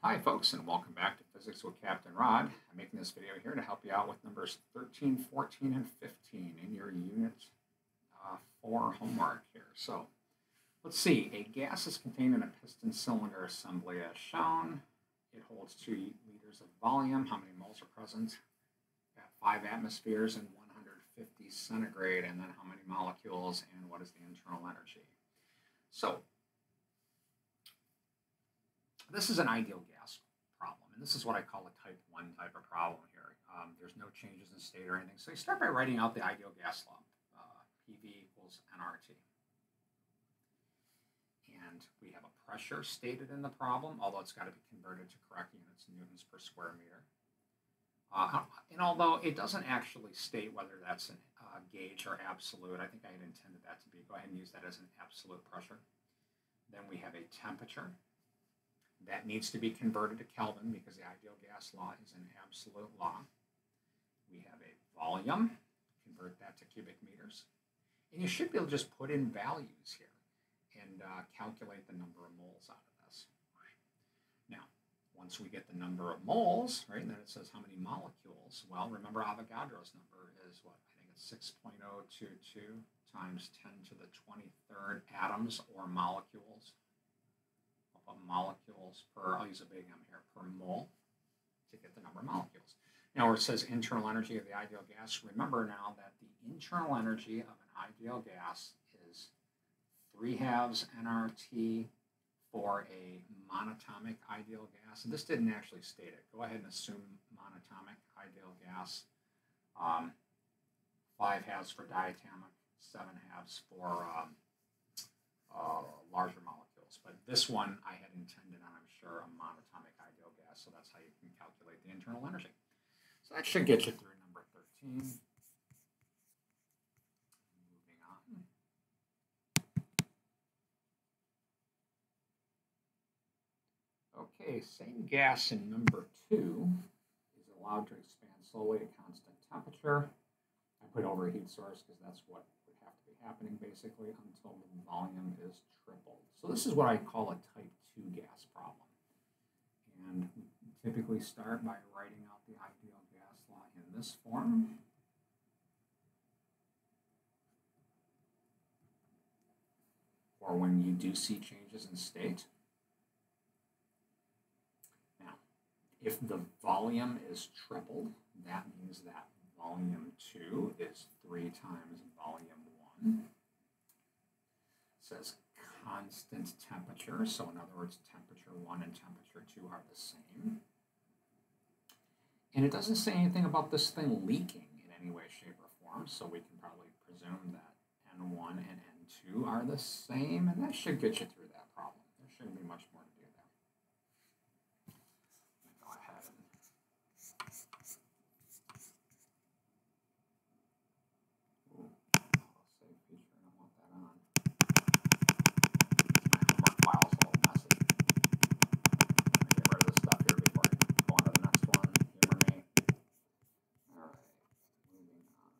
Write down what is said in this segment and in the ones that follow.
Hi folks, and welcome back to Physics with Captain Rod. I'm making this video here to help you out with numbers 13, 14, and 15 in your Unit 4 homework here. So let's see, a gas is contained in a piston cylinder assembly as shown. It holds 2 liters of volume. How many moles are present? At 5 atmospheres and 150 centigrade, and then how many molecules, and what is the internal energy? So this is an ideal gas problem, and this is what I call a type 1 type of problem here. There's no changes in state or anything. So you start by writing out the ideal gas law, PV equals nRT. And we have a pressure stated in the problem, although it's got to be converted to correct units, newtons per square meter. And although it doesn't actually state whether that's a gauge or absolute, I think I had intended that to be. Go ahead and use that as an absolute pressure. Then we have a temperature. That needs to be converted to Kelvin because the ideal gas law is an absolute law. We have a volume, convert that to cubic meters. And you should be able to just put in values here and calculate the number of moles out of this. Now, once we get the number of moles, right, and then it says how many molecules. Well, remember Avogadro's number is what? I think it's 6.022 times 10 to the 23rd atoms or molecules. Molecules per, I'll use a big M here, per mole to get the number of molecules. Now where it says internal energy of the ideal gas, remember now that the internal energy of an ideal gas is 3/2 nRT for a monatomic ideal gas. And this didn't actually state it. Go ahead and assume monatomic ideal gas. 5/2 for diatomic, 7/2 for larger molecules. But this one I had intended on, I'm sure, a monatomic ideal gas, so that's how you can calculate the internal energy. So that should get you through number 13. Moving on. Okay, same gas in number 2 is allowed to expand slowly at constant temperature. I put overheat source because that's what would have to be happening basically until the volume is tripled. So this is what I call a type 2 gas problem. And we typically start by writing out the ideal gas law in this form. Or when you do see changes in state. Now, if the volume is tripled, that means that volume 2 is 3 times volume 1. It says constant temperature, so in other words, temperature 1 and temperature 2 are the same. And it doesn't say anything about this thing leaking in any way, shape, or form, so we can probably presume that N1 and N2 are the same, and that should get you through that problem. There shouldn't be much more to do there. Go ahead and save feature, I don't want that on. My homework file's a little messy. I'm going to get rid of this stuff here before I go on to the next one. Humor me. All right, moving on.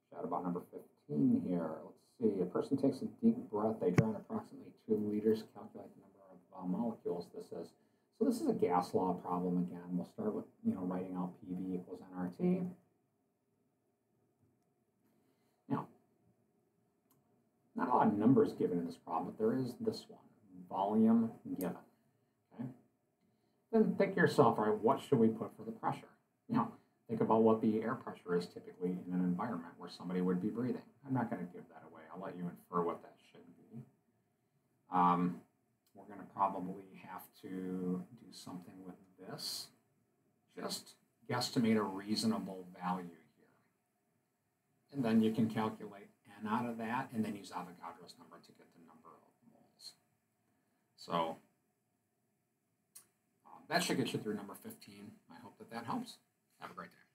Chat about number 15 here. Let's see. A person takes a deep breath. They draw in approximately 2 liters. Calculate the number of molecules. So this is a gas law problem again. We'll start with writing out PV equals nRT. Now, not a lot of numbers given in this problem, but there is this one, volume given. Okay. Then think to yourself, all right, what should we put for the pressure? Now, think about what the air pressure is typically in an environment where somebody would be breathing. I'm not going to give that away. I'll let you infer what that should be. We're going to probably have to do something with this. Just guesstimate a reasonable value here. And then you can calculate N out of that and then use Avogadro's number to get the number of moles. So that should get you through number 15. I hope that helps. Have a great day.